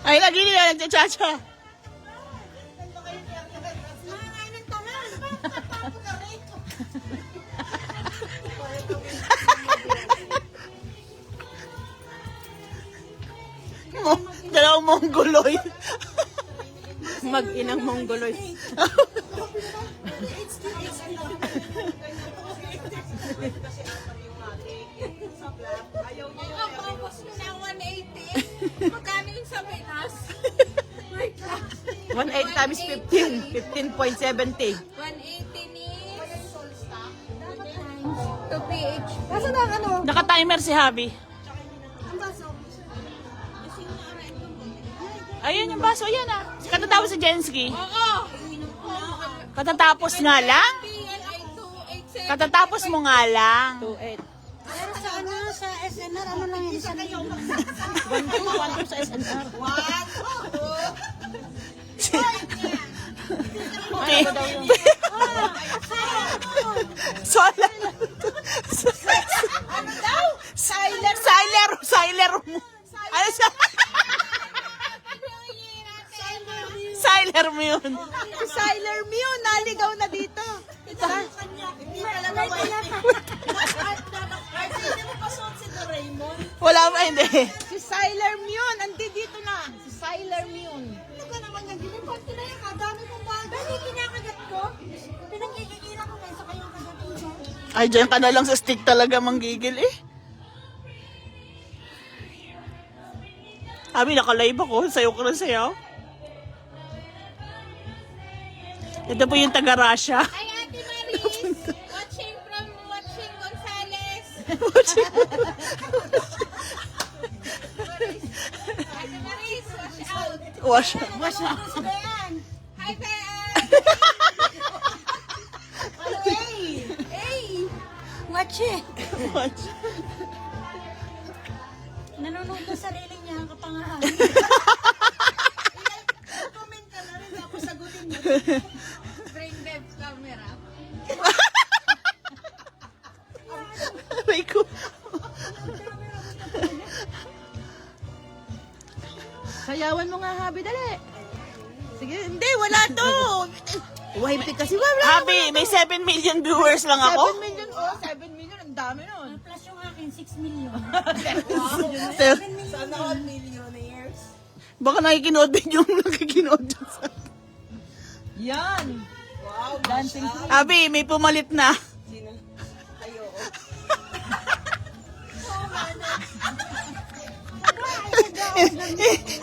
Ay, nagili na nagchachacha. Dalawang mongoloy. Mag-inang mongoloy. Paubos nyo ng 180. Magkano yung sa Pinas? 180 times 15. 15.70. 180 ni 2 PH. Nasa na ang ano? Naka-timer si Habi. Ang baso. Ayun yung baso, yan ah. Katatapos si Jensky. Oo. Katatapos nga lang. PLI 287. Katatapos mo nga lang. 2.8. Pero sa ano, sa SNR, ano lang yung isang libo? 1 sa SNR. Okay. Solar. Ano daw? Siler mo. Ano siya? Siler mo yun. Siler Mew, naligaw na dito. Ito. Hindi alam mo Wala ba, hindi. Si Siler Mew, nandito na. Si Siler Mew. Ano ka naman yan? Ginipante na yan. Dami mong bago. Dali kinakagat ko. Pinagkikikira ko kayo sa kayong kagatin ko. Ay, dyan ka na lang sa stick talaga manggigil eh. Abi, naka-live ako. Sayo ko na sayo. Ito po yung taga-Russia. Ay, Ate Maris. Watching Gonzales. Ate Maris, watch out. Wash out. Sila yan. Hi, Pea. Hey! Watch it! Watch. Nanonood ng sarili niya ang kapangahan. Comment ka na rin ako sagutin mo. Brain web camera. Aray ko. Sayawan mo nga, Habi, dali. Sige, hindi, wala to. Wifi kasi Abi, may 7 million viewers lang ako. 7 million, oh. 7 million, ang dami nun. Plus yung akin, 6 million. Sana all millionaires. Baka nakikinood din yung nakikinood dyan sa... Yan. Wow, dancing. Abi, may pumalit na. Sino? Ayo.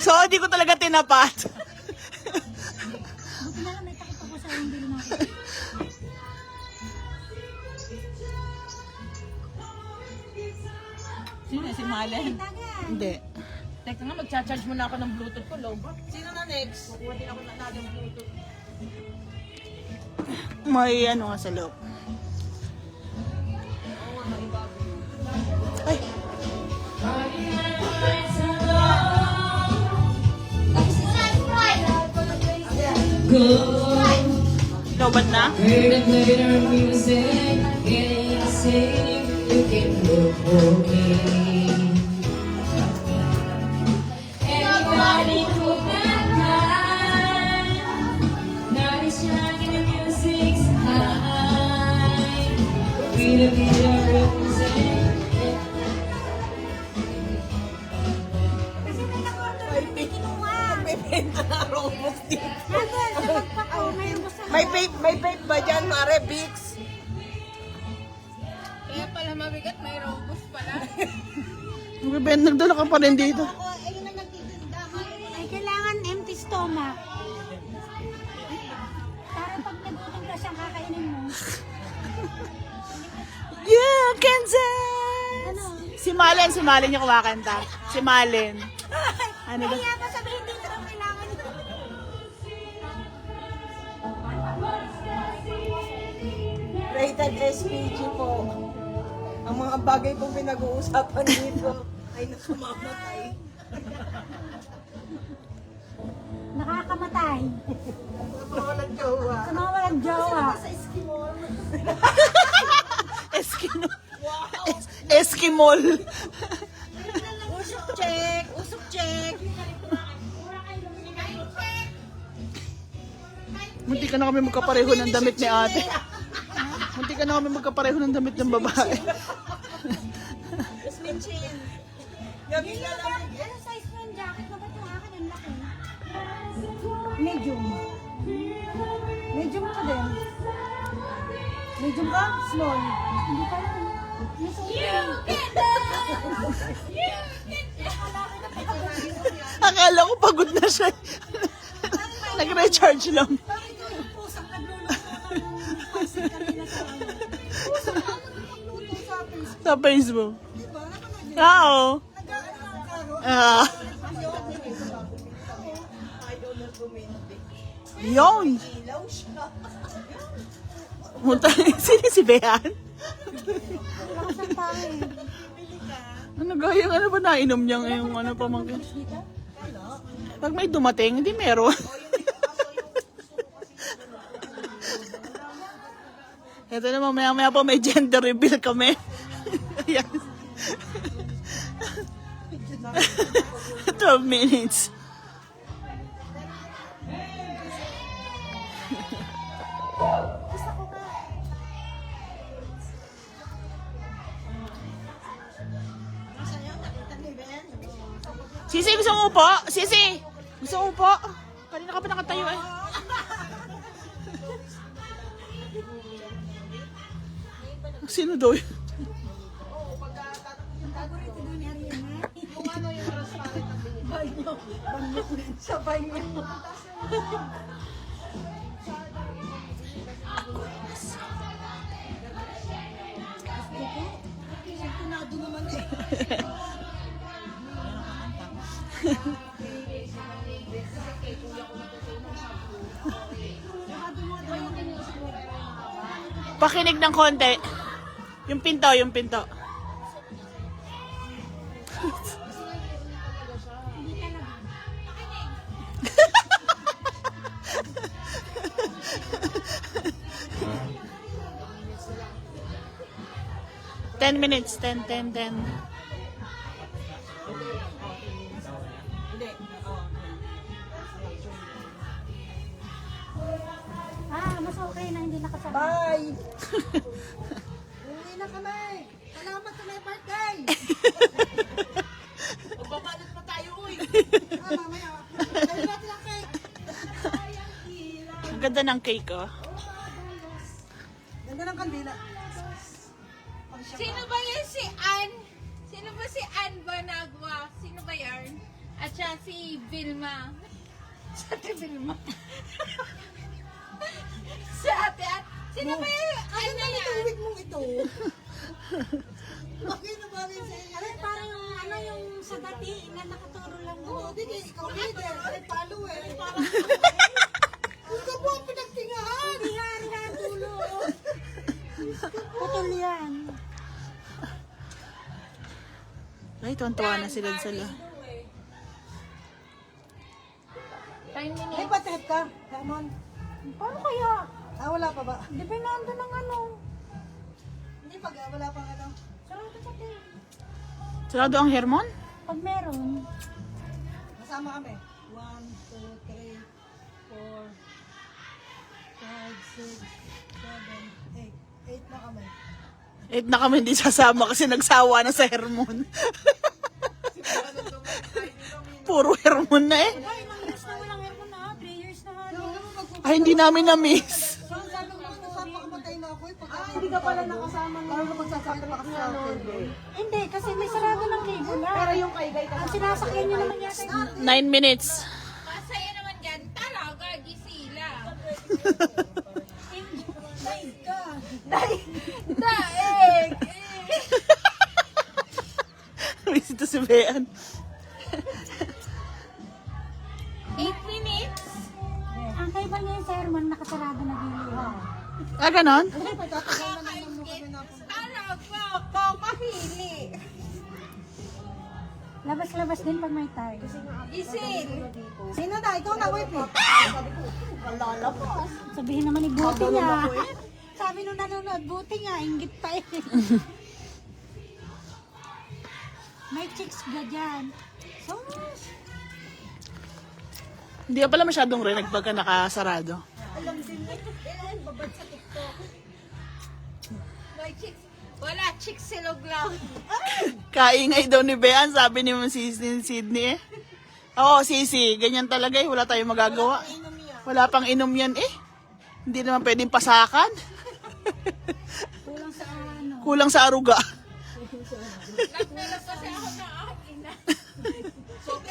So, hindi ko talaga tinapat. Buti na lang, may takot ako sa hindi naman. Sino? Si Malen? Hindi. Teka nga, magcha-charge muna ako ng Bluetooth ko, low. Sino na next? Kukuha din ako na ng Bluetooth. May ano nga sa loob. Ay, lobat na? Heard of later music, getting sick, you can look okay. Everybody could not now it's young and the music's high. We the music. Kasi may nakordo na may kinuha. May benta na robot dito. Habol, sa pagpako, mayroon ko sa May vape ba dyan, Mare? Vicks? Kaya pala mabigat, may robust pala. Nagdala ka pa rin dito. ayun na nagtitinda. Ay, kailangan empty stomach. Para pag nagutom ka siyang kakainin mo. Yeah, Kansas! Ano? Si Malen yung kumakanta. Si Malen. Ano ba? Kaya pa sabihin dito ang kailangan. Rated SPG po. Ang mga bagay pong pinag-uusapan dito ay nakamamatay. Nakakamatay. Walang jowa. Sa mga walang jowa. Eskimo. Eskimol. Munti ka na kami magkapareho ng damit ni ate. Munti ka na kami magkapareho ng damit ng babae. Ano size mo yung jacket? Bakit yung akin ang laki? Medium. Medium ka din. Medium ka? Small. Hindi pa lang. Akala ko pagod na siya. Nag-recharge lang. Bakit yung pusang nagluluto ng pasin kanina sa ano? Pusang nagluluto sa Facebook. Sa Facebook. Diba? Nakanood yun? Oo. Nag-ano ng karo? Ah. Yun. Munta, sino si Behan? Lakas ng pangin. Ano gaya, ano ba nainom niya yung ano pamangkin? Pag may dumating, hindi meron. Ito naman, maya-maya pa may gender reveal kami. Ayan. 12 minutes. Sisi, gusto mo upo? Sisi, gusto mo upo? Kanina ka pa nakatayo eh. Sino daw yun? Sa banyo. Sinado naman eh. Pakinig ng konti. Yung pinto, yung pinto. Ten minutes, 10. Mas okay na hindi nakasama. Bye! Uwi na kami. Salamat sa may birthday. Magbabalot pa tayo, uy! Mamaya. Dali natin ang cake. Ang ganda ng cake, oh. Ganda ng kandila. Sino ba yan si Ann? Sino ba si Ann Banagwa? Sino ba yan? At siya si Vilma. Si Ate Vilma. Si Ate At. Sino ba yung Ay, ano yan? nalitawid mong ito. Bakit na ba rin sa'yo? Aray, parang yung, ano yung sa dati na nakaturo lang mo. Oo, di kayo, ikaw leader. Aray, follower. Parang, ikaw po ang pinagtingahan. Tingahan na ang tulo. Putol yan. Ay, tuwan-tuwa na sila sila. 10 minutes. Ay, patahip ka. Ramon. Paano kaya? Wala pa ba? Depende ng ano. Hindi pag wala pang ano. Sarado sa tayo. Sarado ang Hermon? Pag meron. Masama kami. 1, 2, 3, 4, 5, 6, 7, 8. 8 na kami. 8 na kami hindi sasama kasi nagsawa na sa Hermon. Puro Hermon na eh. Ay, ilang years na walang aircon na. 3 years na nga. Ay, hindi namin na-miss. So, sabi ko, napapakamatay na ako eh. Hindi ka pala nakasama na. Parang magsasakit pa kasi sa akin. Hindi, kasi may sarado ng cable na. Pero yung kaigay ka. Ang sinasakyan nyo naman yata. 9 minutes. Masaya naman yan. Talaga, gisila. Daig ka. Daig! Visito si Bean. 8 minutes? Ang kaiba niya yung sermon, nakasarado na gilihan. Ah, ganon? Talaga, papahili. Labas-labas din pag may time. Isil. Sino na? Ikaw na, wait eh. Sabihin naman ni Buti niya. Sabi nung nanonood, Buti nga, inggit pa eh. May chicks ka dyan. So, Hindi ka pala masyadong rinig pagka nakasarado. Alam din eh. Eh, babad sa TikTok. May chicks. Wala, chicks silog lang. Kaingay daw ni Bean, sabi ni Sydney eh. Oo, Sisi, ganyan talaga eh. Wala tayong magagawa. Wala pang inom yan eh. Hindi naman pwedeng pasakan. Kulang sa ano. Kulang sa aruga. Nagdala kasi ako na akin na.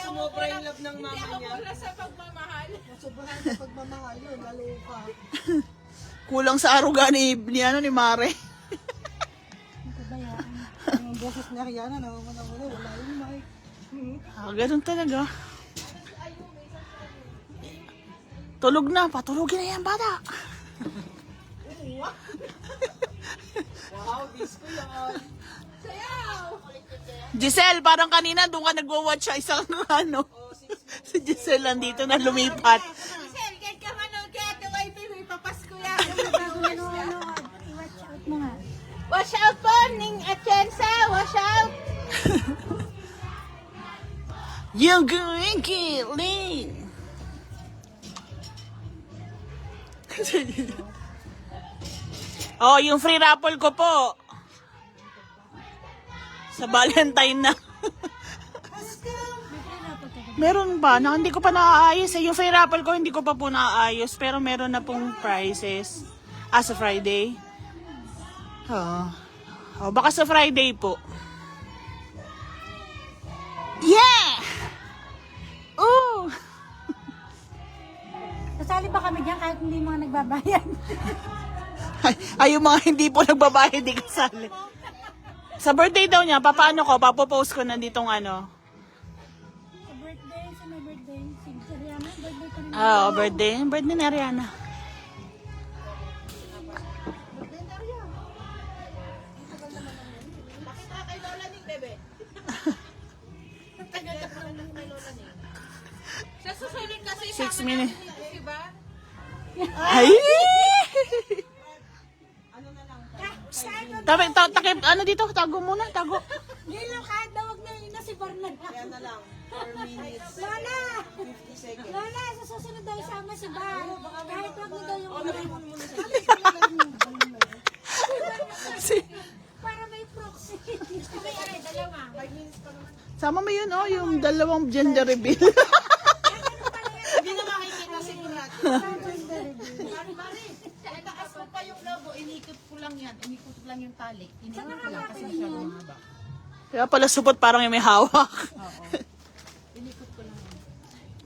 Sumobra yung love ng Hindi mama ako niya. wala sa pagmamahal. Sobrahan sa pagmamahal yun, lalo ka. Kulang sa aruga ni Mare. Kabayaan. Yung boses ni Ariana, wala yung mic. Ganun talaga. Tulog na, patulogin na yan, bata. Wow, disco yun. Sayaw! Giselle, parang kanina doon ka nagwa-watch sa isang ano. Si Giselle nandito na lumipat. Giselle, kahit ka manood kaya ito ay may papasko yan. I-watch out mo nga. Watch out po, Ning Atienza! Watch out! Yung gawin kiling. Oh, yung free raffle ko po. Sa Valentine na. Meron pa, hindi ko pa naaayos eh. Yung free raffle ko, hindi ko pa po naaayos. Pero meron na pong prizes. Sa Friday. Oh, baka sa Friday po. Yeah! Ooh! Kasali ba kami dyan kahit hindi mga nagbabayad? Ay, yung mga hindi po nagbabayad, hindi kasali. Sa birthday daw niya, papaano ko, papopost ko na ditong ano. Sa birthday, sa my birthday, si Ariana, birthday pa rin. Birthday. Birthday ni Ariana. Pakita kay Lola Ning, bebe. Tagal ka lang ng kay Lola Ning. Sa susunod kasi 6 minutes. diba? Ay! Takip, ano dito? Tago muna, tago. Ngayon lang kahit dawag na yun na si Bernard. Kaya na lang, 4 minutes, Lola! 50 seconds. Lola, sa susunod daw isama si Bar. Kahit wag na daw yung... Para may proxy. May aray, dalawa. Sama mo yun, oh, yung dalawang gender reveal. Hindi na makikita sigurado. Mari, itaas mo pa yung logo, inikot ko lang yan. Inikot ko lang yung tali. Inikot ko lang kasi masyadong mahaba. Kaya pala supot parang yung may hawak. Inikot ko lang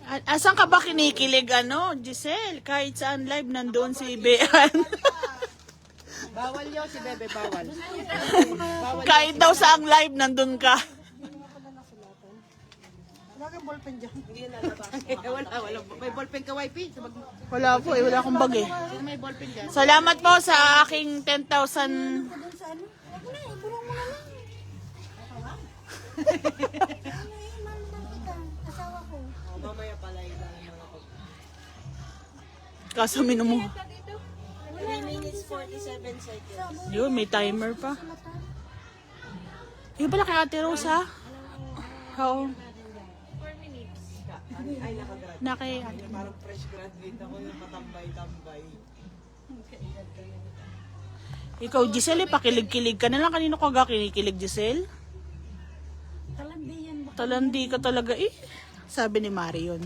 yan. Asan ka ba kinikilig, ano, Giselle? Kahit saan live, nandoon si Bean. Bawal yun si Bebe, bawal. Kahit daw saang live, nandun ka. Wala kang ballpen dyan. Hindi na lalabas. wala. May ballpen ka, YP? Wala po eh, wala akong bag eh. Sino may ballpen dyan? Salamat po sa aking 10,000. Doon sa ano? Wag na, iburong mo na lang. Ano eh, mahal na kita. Asawa ko. Mamaya pala yun lang yung mga Kaso minumo. 3 minutes 47 seconds. Yun, may timer pa. Yung pala kay Ate Rose, ha? Oo. 4 minutes. Ay, nakagraduate. Na kay Ate. Parang fresh graduate ako yung matambay-tambay. Ikaw, Giselle, pakilig-kilig ka na lang. Kanino ka ga kinikilig, Giselle? Talandi yan ba? Talandi ka talaga eh. Sabi ni Marion.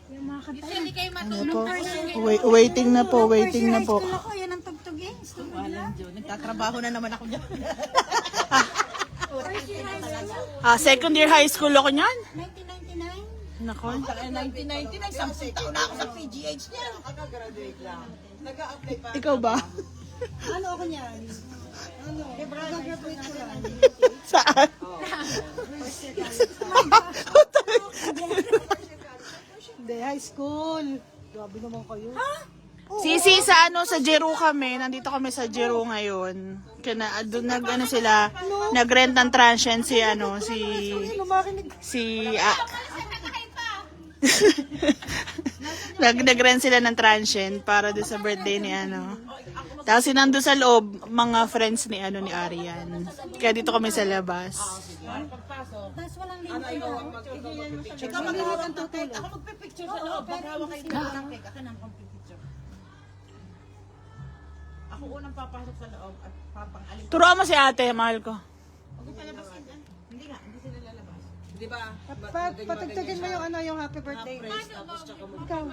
Yung mga kanta. Hindi kayo Ano matulog. po? Waiting na po, waiting na po. School ako, yan ang tugtog eh. Walang Diyo. Nagtatrabaho na naman ako dyan. Second year high school ako niyan. 1999. Nako. 1999, 10 taon na ako sa PGH niya. Kaka-graduate lang. Nag-a-apply pa. Ikaw ba? Ano ako niyan? Ano? Graduate ko lang. Saan? Hindi, high school. Grabe naman kayo. Sisi sa ano sa Jeru kami, nandito kami sa Jeru ngayon. Kaya doon nag sila, nagrent ng transient si Lumakinig. si Nag-rent sila ng transient para doon sa birthday ni ano. Tapos sinando sa loob, mga friends ni ano ni Arian. Kaya dito kami sa labas. Tapos walang limit. Ikaw mag-hawak ng cake. Ako magpipicture sa loob. Mag-hawak kayo ng cake. Ako nang magpipicture. Ako unang papasok sa loob at papang-alip. Turuan mo si ate, mahal ko. Huwag mo palabasin. Hindi nga, hindi sila lalabas. Di ba? Patugtugin mo yung ano, yung happy birthday. Ikaw.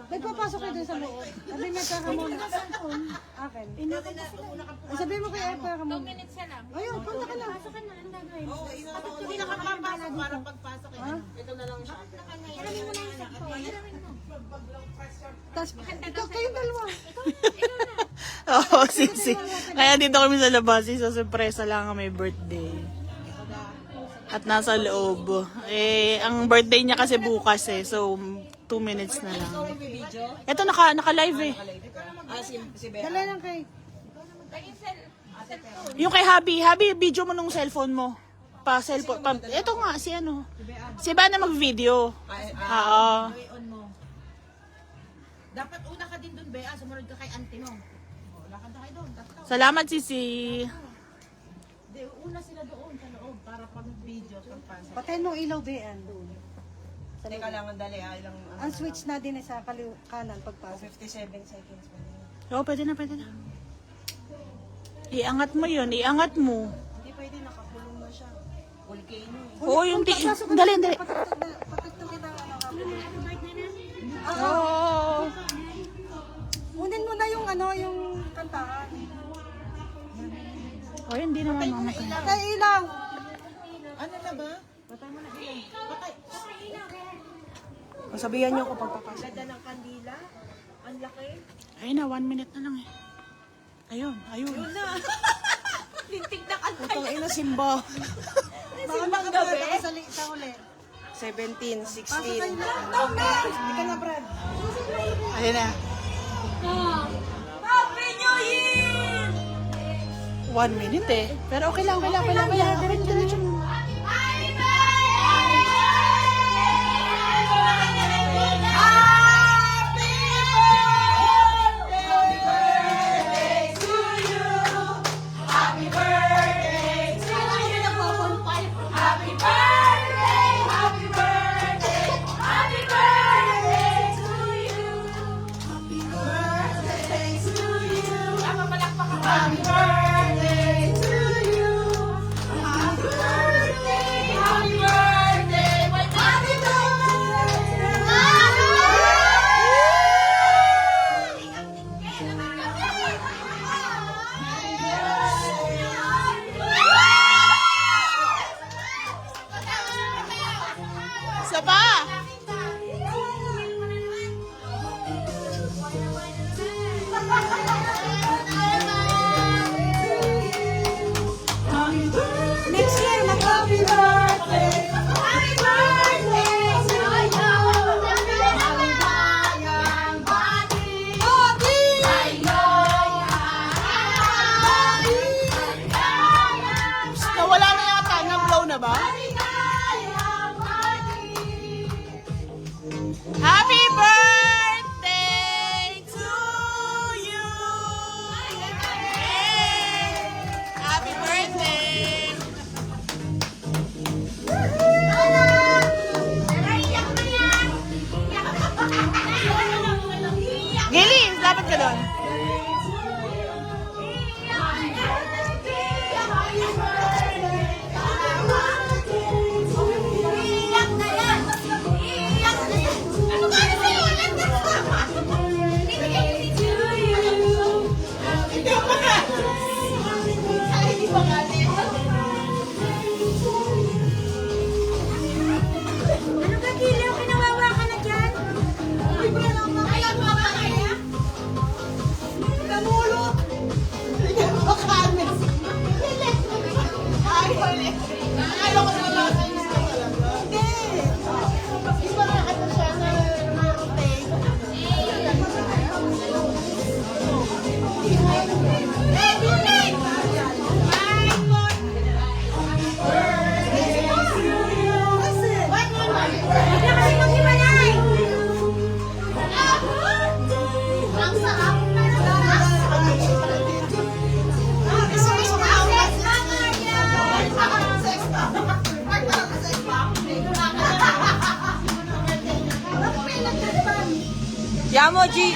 Nagpapasok kayo dun sa loob. Sabi niya ka muna. Akin. Sabi mo kay Eka ka 2 muna. minutes na lang. Ayun, punta ka na. Pasok ka na, ang gagawin. Hindi na ka papasok para pagpasok. Ito na lang siya. Ilamin mo na yung cellphone. Ilamin mo. Tapos, ikaw kayong dalawa. Oo, sisi. Kaya dito kami sa labas. Isa surpresa lang ang may birthday. At nasa loob. Eh, ang birthday niya kasi bukas eh. So, 2 minutes na lang. Ito, naka-live eh. Dala lang kay. Laging cellphone. Yung kay Habi. Habi, video mo nung cellphone mo. Pa-cellphone. Ito nga, si ano. Si Bana mag-video. Oo. I-on mo. Dapat una ka din dun, Bea. Sumunod ka kay auntie mo. Lakad na kayo doon. Tatlo. Salamat, Sisi. Hindi, una sila doon sa loob para pag-video. Pagpasok. Patayin mo ilaw, Bean, doon. Teka lang, dali ha. Ilang, Ang switch na din sa kanan pagpasok. 57 seconds pa din. Oo, pwede na, pwede na. Iangat mo yun, iangat mo. Hindi pwede, nakakulong na siya. Volcano eh. Oo, yung dali, dali. Patugtugin ang ano, happy birthday. Oo. Unin mo na yung ano, yung kantahan. O, hindi naman mamatay. Patay ilaw. Ano na ba? Patay mo na ilang. Patay. Sabihan niyo ko pagpapasok. Ganda ng kandila. Ang laki. Ayun na, 1 minute na lang eh. Ayun, ayun. Lintig na kandila. Putang ina, simba. Baka makapagod ako sa uli. 17, 16. Hindi ka na, Brad. Ayun na. Happy New Year! 1 minute eh. Pero okay lang, okay lang, okay lang. Okay lang. Diretso. Isa pa! Next year, mag-happy birthday! Happy birthday to you! Maligayang bati! Nawala na yata. Na-blow na ba? Happy birthday to you! Yay! Happy birthday! Gilis, dapat ka doon. G.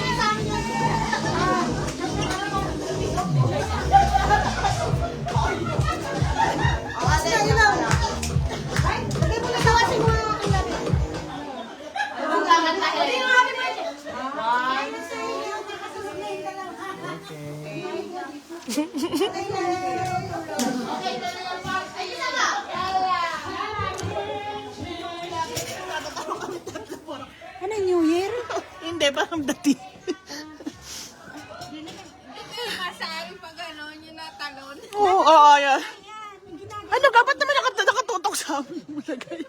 Lagay mo na sa kasi mga kilala. Ano, New Year? Hindi, parang dati. Masari pag ano, yung natalon. Oo, yan. Ano, dapat naman nakatutok sa amin mo lagay.